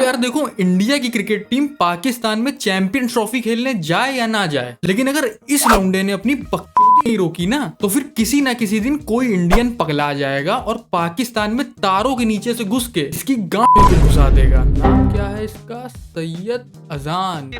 तो यार देखो, इंडिया की क्रिकेट टीम पाकिस्तान में चैंपियन ट्रॉफी खेलने जाए या ना जाए, लेकिन अगर इस लौंडे ने अपनी बकचोदी नहीं रोकी ना, तो फिर किसी ना किसी दिन कोई इंडियन पगला जाएगा और पाकिस्तान में तारों के नीचे से घुस के इसकी गांड में घुसा देगा। नाम क्या है इसका? सैयद अजान।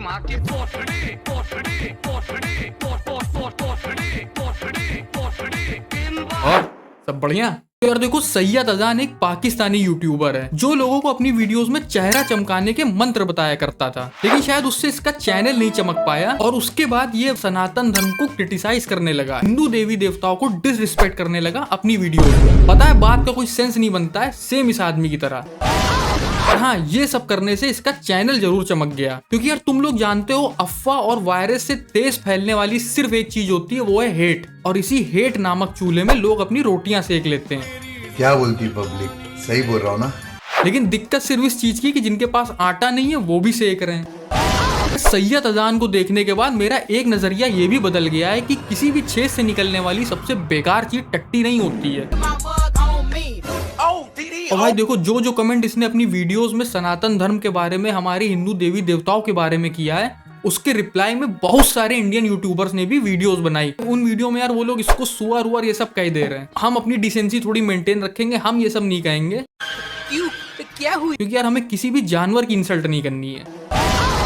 और सब बढ़िया। तो यार देखो, सैयद अजान एक पाकिस्तानी यूट्यूबर है जो लोगों को अपनी वीडियोस में चेहरा चमकाने के मंत्र बताया करता था, लेकिन शायद उससे इसका चैनल नहीं चमक पाया और उसके बाद ये सनातन धर्म को क्रिटिसाइज करने लगा, हिंदू देवी देवताओं को डिसरिस्पेक्ट करने लगा अपनी वीडियोस में। पता है, बात का कोई सेंस नहीं बनता है, सेम इस आदमी की तरह। और हाँ, ये सब करने से इसका चैनल जरूर चमक गया, क्योंकि यार तुम लोग जानते हो, अफवाह और वायरस से तेज फैलने वाली सिर्फ एक चीज होती है, वो है हेट। और इसी हेट नामक चूल्हे में लोग अपनी रोटियां सेक लेते हैं। क्या बोलती पब्लिक? सही बोल रहा हूँ ना? लेकिन दिक्कत सिर्फ इस चीज की कि जिनके पास आटा नहीं है वो भी सेक रहे हैं। सैयद अजान को देखने के बाद मेरा एक नजरिया ये भी बदल गया है कि किसी भी छेद से निकलने वाली सबसे बेकार चीज टट्टी नहीं होती है। और भाई देखो, जो जो कमेंट इसने अपनी वीडियोस में सनातन धर्म के बारे में, हमारे हिंदू देवी देवताओं के बारे में किया है, उसके रिप्लाई में बहुत सारे इंडियन यूट्यूबर्स ने भी वीडियोस बनाई। उन वीडियो में यार वो लोग इसको सुअर उअर ये सब कह दे रहे हैं। हम अपनी डिसेंसी थोड़ी मेंटेन रखेंगे, हम ये सब नहीं कहेंगे। क्यों? क्या हुई? क्योंकि यार हमें किसी भी जानवर की इंसल्ट नहीं करनी है।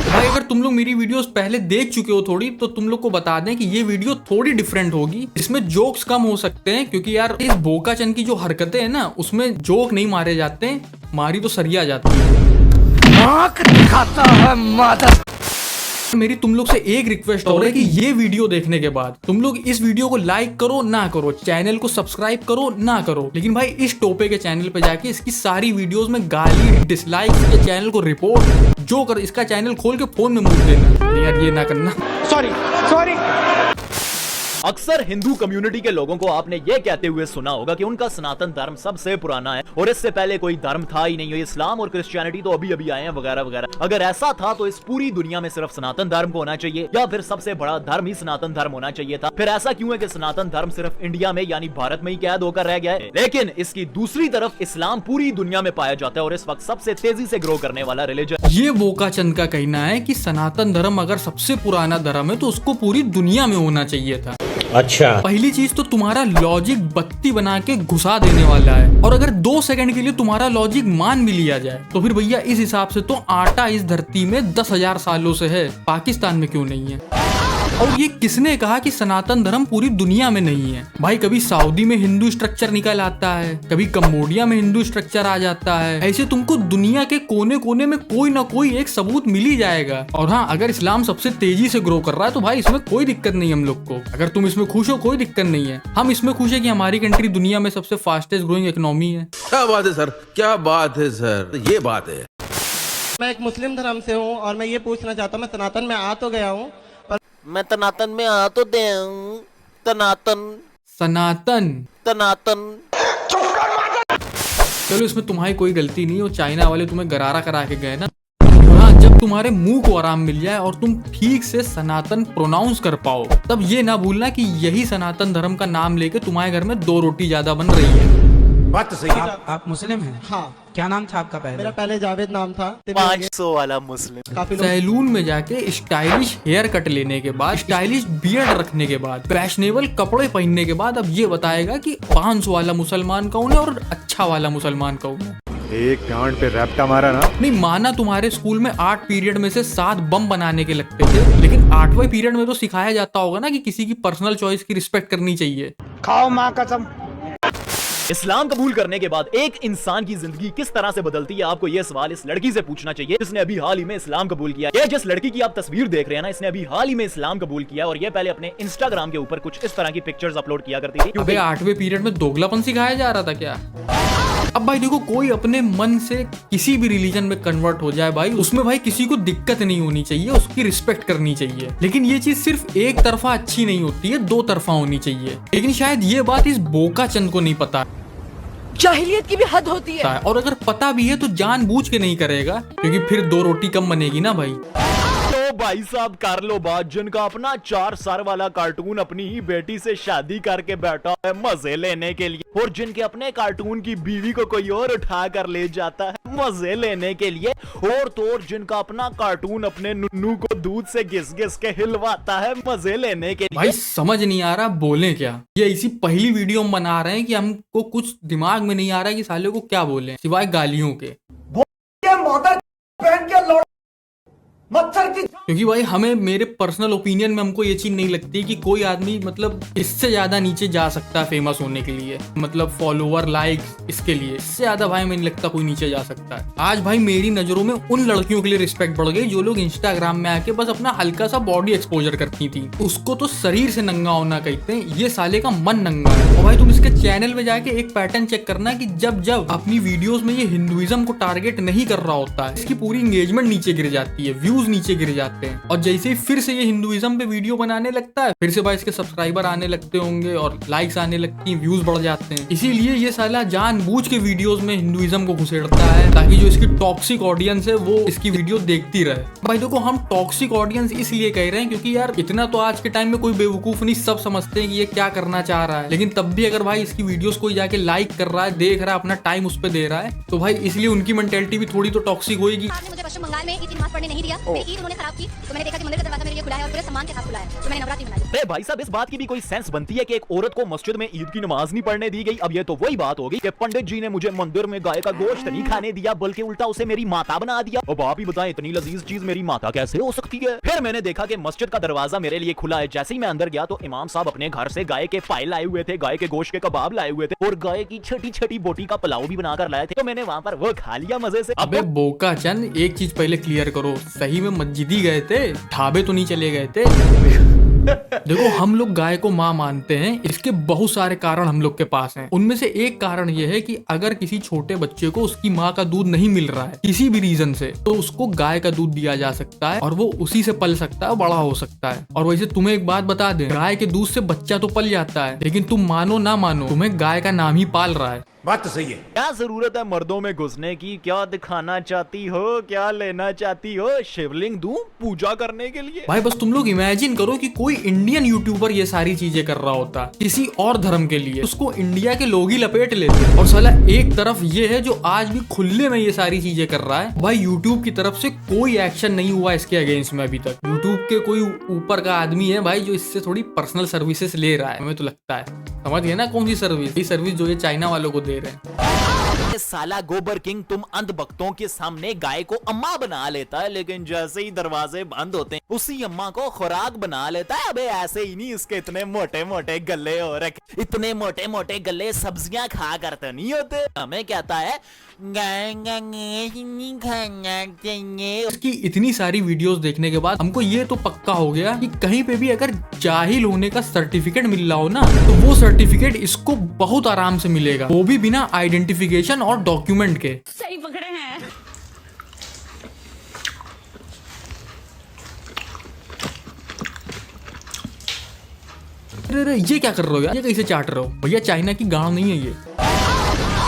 भाई अगर तुम लोग मेरी वीडियोस पहले देख चुके हो थोड़ी, तो तुम लोग को बता दें कि ये वीडियो थोड़ी डिफरेंट होगी। इसमें जोक्स कम हो सकते हैं, क्योंकि यार इस बोकाचन की जो हरकतें हैं ना, उसमें जोक नहीं मारे जाते हैं, मारी तो सरिया जाती है। आँख दिखाता है मादर। मेरी तुम लोग से एक रिक्वेस्ट हो रही है कि ये वीडियो देखने के बाद तुम लोग इस वीडियो को लाइक करो ना करो, चैनल को सब्सक्राइब करो ना करो, लेकिन भाई इस टोपे के चैनल पे जाके इसकी सारी वीडियोस में गाली, डिसलाइक, इसके चैनल को रिपोर्ट जो कर, इसका चैनल खोल के फोन में मूव देना। नहीं यार, ये ना करना। सॉरी। अक्सर हिंदू कम्युनिटी के लोगों को आपने ये कहते हुए सुना होगा कि उनका सनातन धर्म सबसे पुराना है और इससे पहले कोई धर्म था ही नहीं है, इस्लाम और क्रिश्चियनिटी तो अभी अभी आए हैं वगैरह वगैरह। अगर ऐसा था तो इस पूरी दुनिया में सिर्फ सनातन धर्म को होना चाहिए, या फिर सबसे बड़ा धर्म ही सनातन धर्म होना चाहिए था। फिर ऐसा क्यों है कि सनातन धर्म सिर्फ इंडिया में यानी भारत में ही कैद होकर रह गया है? लेकिन इसकी दूसरी तरफ इस्लाम पूरी दुनिया में पाया जाता है और इस वक्त सबसे तेजी से ग्रो करने वाला रिलीजन। ये बोकाचंद का कहना है कि सनातन धर्म अगर सबसे पुराना धर्म है तो उसको पूरी दुनिया में होना चाहिए था। अच्छा, पहली चीज तो तुम्हारा लॉजिक बत्ती बना के घुसा देने वाला है, और अगर 2 सेकंड के लिए तुम्हारा लॉजिक मान भी लिया जाए तो फिर भैया इस हिसाब से तो आटा इस धरती में 10,000 सालों से है, पाकिस्तान में क्यों नहीं है? और ये किसने कहा कि सनातन धर्म पूरी दुनिया में नहीं है? भाई कभी सऊदी में हिंदू स्ट्रक्चर निकल आता है, कभी कंबोडिया में हिंदू स्ट्रक्चर आ जाता है, ऐसे तुमको दुनिया के कोने कोने में कोई ना कोई एक सबूत मिल ही जाएगा। और हाँ, अगर इस्लाम सबसे तेजी से ग्रो कर रहा है तो भाई इसमें कोई दिक्कत नहीं हम लोग को। अगर तुम इसमें खुश हो, कोई दिक्कत नहीं है। हम इसमें खुश है कि हमारी कंट्री दुनिया में सबसे फास्टेस्ट ग्रोइंग इकोनॉमी है। क्या बात है सर, क्या बात है सर, ये बात है। मैं एक मुस्लिम धर्म से हूँ और मैं ये पूछना चाहता हूँ, मैं सनातन में आ तो गया हूँ, मैं तनातन में आ तो दे तनातन चलो, इसमें तुम्हारी कोई गलती नहीं है, वो चाइना वाले तुम्हें गरारा करा के गए ना। और हाँ, जब तुम्हारे मुंह को आराम मिल जाए और तुम ठीक से सनातन प्रोनाउंस कर पाओ, तब ये ना भूलना कि यही सनातन धर्म का नाम लेके तुम्हारे घर में 2 रोटी ज्यादा बन रही है। बात तो सही है। आप मुस्लिम हैं? हाँ। क्या नाम था आपका पहले? मेरा पहले जावेद नाम था। 500 वाला मुस्लिम। काफी लोग सैलून में जाके स्टाइलिश हेयर कट लेने के बाद, स्टाइलिश बियर्ड रखने के बाद, फैशनेबल कपड़े पहनने के बाद अब ये बताएगा कि 500 वाला मुसलमान कौन है और अच्छा वाला मुसलमान कौन है। एक गांड पे रैप्टा मारा ना। नहीं माना, तुम्हारे स्कूल में 8 पीरियड में से 7 बम बनाने के लगते थे, लेकिन 8वें पीरियड में तो सिखाया जाता होगा ना कि किसी की पर्सनल चॉइस की रिस्पेक्ट करनी चाहिए। खाओ माँ कसम। इस्लाम कबूल करने के बाद एक इंसान की जिंदगी किस तरह से बदलती है, आपको यह सवाल इस लड़की से पूछना चाहिए जिसने अभी हाल ही में इस्लाम कबूल किया। ये जिस लड़की की आप तस्वीर देख रहे हैं ना, इसने अभी हाल ही में इस्लाम कबूल किया और ये पहले अपने इंस्टाग्राम के ऊपर कुछ इस तरह की पिक्चर्स अपलोड किया करती थी। अबे 8वें पीरियड में दोगलापन सिखाया जा रहा था क्या? अब भाई देखो, कोई अपने मन से किसी भी रिलीजन में कन्वर्ट हो जाए भाई, उसमें भाई किसी को दिक्कत नहीं होनी चाहिए, उसकी रिस्पेक्ट करनी चाहिए। लेकिन ये चीज सिर्फ एक तरफा अच्छी नहीं होती है, 2 तरफा होनी चाहिए। लेकिन शायद ये बात इस बोकाचंद को नहीं पता। जाहिलियत की भी हद होती है। और अगर पता भी है तो जानबूझ के नहीं करेगा, क्योंकि फिर 2 रोटी कम बनेगी ना भाई। तो भाई साहब कर लो बात, जिनका अपना 4 सर वाला कार्टून अपनी ही बेटी से शादी करके बैठा है मजे लेने के लिए, और जिनके अपने कार्टून की बीवी को कोई और उठा कर ले जाता है मजे लेने के लिए, और तो और जिनका अपना कार्टून अपने नुन्नू को दूध से घिस घिस के हिलवाता है मजे लेने के लिए। भाई समझ नहीं आ रहा बोले क्या। ये इसी पहली वीडियो में बना रहे हैं कि हमको कुछ दिमाग में नहीं आ रहा है कि साले को क्या बोले सिवाय गालियों के। क्योंकि भाई हमें मेरे पर्सनल ओपिनियन में हमको ये चीज नहीं लगती कि कोई आदमी मतलब इससे ज्यादा नीचे जा सकता है फेमस होने के लिए, मतलब फॉलोवर लाइक्स इसके लिए इससे ज्यादा भाई मुझे नहीं लगता कोई नीचे जा सकता है। आज भाई मेरी नजरों में उन लड़कियों के लिए रिस्पेक्ट बढ़ गई जो लोग इंस्टाग्राम में आके बस अपना हल्का सा बॉडी एक्सपोजर करती थी। उसको तो शरीर से नंगा होना कहते हैं, ये साले का मन नंगा है। और भाई तुम इसके चैनल में जाके एक पैटर्न चेक करना कि जब जब अपनी वीडियोस में ये हिंदुइज्म को टारगेट नहीं कर रहा होता है, इसकी पूरी एंगेजमेंट नीचे गिर जाती है, व्यूज नीचे गिर जाते हैं। और जैसे ही फिर से ये हिंदुइज्म पे वीडियो बनाने लगता है, फिर से भाई इसके सब्सक्राइबर आने लगते होंगे और लाइक्स आने लगती हैं, व्यूज बढ़ जाते हैं। इसीलिए ये साला जानबूझ के वीडियोस में हिंदुइज्म को घुसेड़ता है ताकि जो इसकी टॉक्सिक ऑडियंस है वो इसकी वीडियो देखती रहे। भाई देखो हम टॉक्सिक ऑडियंस इसलिए कह रहे हैं क्योंकि यार इतना तो आज के टाइम में कोई बेवकूफ नहीं, सब समझते हैं कि ये क्या करना चाह रहा है, लेकिन तब भी अगर भाई इसकी वीडियोस कोई जाके लाइक कर रहा है, देख रहा है, अपना टाइम उस पर दे रहा है, तो भाई इसलिए उनकी मेंटेलिटी भी थोड़ी तो टॉक्सिक होगी। आपने मुझे पश्चिम बंगाल में ईद की नमाज पढ़ने नहीं दिया, फिर ईद उन्होंने खराब की, तो मैंने देखा कि मंदिर का दरवाजा मेरे लिए खुला है और पूरे सम्मान के साथ खुला है, तो मैंने नवरात्रि मनाई। अरे भाई साहब इस बात की भी कोई सेंस बनती है कि एक औरत को मस्जिद में ईद की नमाज नहीं पढ़ने दी गई। अब ये तो वही बात होगी कि पंडित जी ने मुझे मंदिर में गाय का गोश्त नहीं खाने दिया बल्कि उल्टा उसे मेरी माता बना दिया। अब आप ही बताएं इतनी लजीज चीज मेरी माता कैसे हो सकती है। फिर मैंने देखा कि मस्जिद का दरवाजा मेरे लिए खुला है। जैसे ही मैं अंदर गया तो इमाम साहब अपने घर से गाय के पाए लाए हुए थे, गाय के गोश्त के कबाब लाए हुए थे और गाय की छोटी छोटी बोटी का पुलाव भी बनाकर लाए थे, तो मैंने वहां पर वो खा लिया मजे से। अबे बोका चंद एक चीज पहले क्लियर करो, सही में मस्जिद ही गए थे, ढाबे तो नहीं चले गए थे। देखो हम लोग गाय को माँ मानते हैं, इसके बहुत सारे कारण हम लोग के पास हैं। उनमें से एक कारण यह है कि अगर किसी छोटे बच्चे को उसकी माँ का दूध नहीं मिल रहा है किसी भी रीजन से, तो उसको गाय का दूध दिया जा सकता है और वो उसी से पल सकता है, बड़ा हो सकता है। और वैसे तुम्हें एक बात बता दें, गाय के दूध से बच्चा तो पल जाता है, लेकिन तुम मानो ना मानो तुम्हें गाय का नाम ही पाल रहा है। बात तो सही है। क्या जरूरत है मर्दों में घुसने की, क्या दिखाना चाहती हो, क्या लेना चाहती हो, शिवलिंग दूं पूजा करने के लिए। भाई बस तुम लोग इमेजिन करो कि कोई इंडियन यूट्यूबर ये सारी चीजें कर रहा होता किसी और धर्म के लिए, उसको इंडिया के लोग ही लपेट लेते। और साला एक तरफ ये है जो आज भी खुले में ये सारी चीजें कर रहा है, भाई यूट्यूब की तरफ से कोई एक्शन नहीं हुआ इसके अगेंस्ट में अभी तक। यूट्यूब के कोई ऊपर का आदमी है भाई जो इससे थोड़ी पर्सनल सर्विसेज ले रहा है, हमें तो लगता है। समझ गए ना कौन सी सर्विस? ये सर्विस जो ये चाइना वालों को दे रहे हैं। साला गोबर किंग तुम अंध भक्तों के सामने गाय को अम्मा बना लेता है, लेकिन जैसे ही दरवाजे बंद होते हैं उसी अम्मा को खुराक बना लेता है। अबे ऐसे ही नहीं, इसके इतने मोटे मोटे गले हो रखे, इतने मोटे मोटे गले सब्जियां खा करते नहीं होते। हमें कहता है नहीं खाना चाहिए। इसकी इतनी सारी वीडियोस देखने के बाद हमको ये तो पक्का हो गया कि कहीं पे भी अगर जाहिल होने का सर्टिफिकेट मिल रहा हो ना, तो वो सर्टिफिकेट इसको बहुत आराम से मिलेगा, वो भी बिना आइडेंटिफिकेशन और डॉक्यूमेंट के। सही पकड़े हैं। अरे ये क्या कर रहे हो यार, ये कैसे चाट रहे हो भैया? चाइना की गांव नहीं है ये।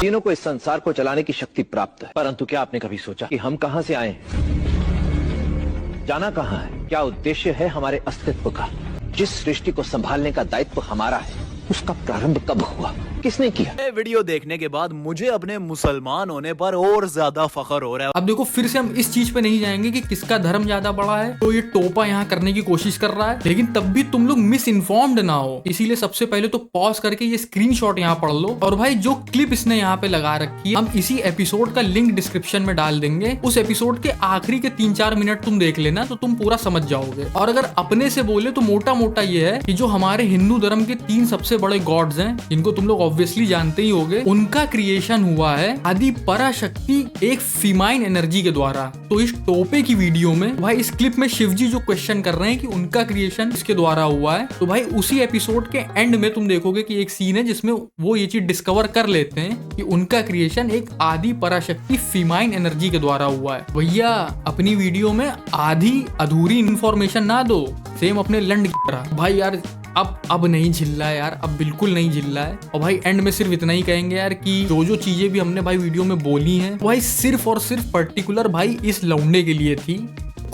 तीनों को इस संसार को चलाने की शक्ति प्राप्त है, परंतु क्या आपने कभी सोचा कि हम कहां से आए हैं, जाना कहां है, क्या उद्देश्य है हमारे अस्तित्व का? जिस सृष्टि को संभालने का दायित्व हमारा है, उसका प्रारंभ कब हुआ, किसने किया? ये वीडियो देखने के बाद मुझे अपने मुसलमान होने पर और ज्यादा फख्र हो रहा है। अब देखो फिर से हम इस चीज पे नहीं जाएंगे कि किसका धर्म ज्यादा बड़ा है, तो ये टोपा यहाँ करने की कोशिश कर रहा है, लेकिन तब भी तुम लोग मिस इन्फॉर्म्ड ना हो, इसीलिए सबसे पहले तो पॉज करके ये स्क्रीनशॉट यहाँ पढ़ लो। और भाई जो क्लिप इसने यहाँ पे लगा रखी है, हम इसी एपिसोड का लिंक डिस्क्रिप्शन में डाल देंगे। उस एपिसोड के आखिरी के 3-4 मिनट तुम देख लेना तो तुम पूरा समझ जाओगे। और अगर अपने से बोले तो मोटा मोटा ये है कि जो हमारे हिंदू धर्म के 3 सबसे बड़े गॉड्स हैं, जिनको तुम लोग ऑब्वियसली जानते ही होगे, उनका क्रिएशन हुआ है आदि पराशक्ति एक फीमाइन एनर्जी के द्वारा। तो इस टोपे की वीडियो में भाई इस क्लिप में शिवजी जो क्वेश्चन कर रहे हैं कि उनका क्रिएशन इसके द्वारा हुआ है, तो भाई उसी एपिसोड के एंड में तुम देखोगे कि एक सीन है जिसमें वो ये चीज डिस्कवर कर लेते हैं कि उनका क्रिएशन एक आदि पराशक्ति फीमाइन एनर्जी के द्वारा हुआ है। भैया अपनी वीडियो में आधी अधूरी इंफॉर्मेशन ना दो, सेम अपने लंड की तरह। भाई यार अब नहीं झिल रहा है यार, अब बिल्कुल नहीं झिल रहा है। और भाई एंड में सिर्फ इतना ही कहेंगे यार कि जो चीजें भी हमने भाई वीडियो में बोली हैं, भाई सिर्फ और सिर्फ पर्टिकुलर भाई इस लौंडे के लिए थी,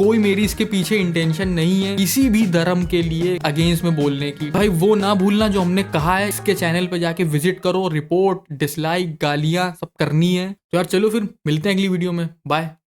कोई मेरी इसके पीछे इंटेंशन नहीं है किसी भी धर्म के लिए अगेंस्ट में बोलने की। भाई वो ना भूलना जो हमने कहा है, इसके चैनल पे जाके विजिट करो, रिपोर्ट, डिसलाइक, गालियां सब करनी है। तो यार चलो फिर मिलते हैं अगली वीडियो में, बाय।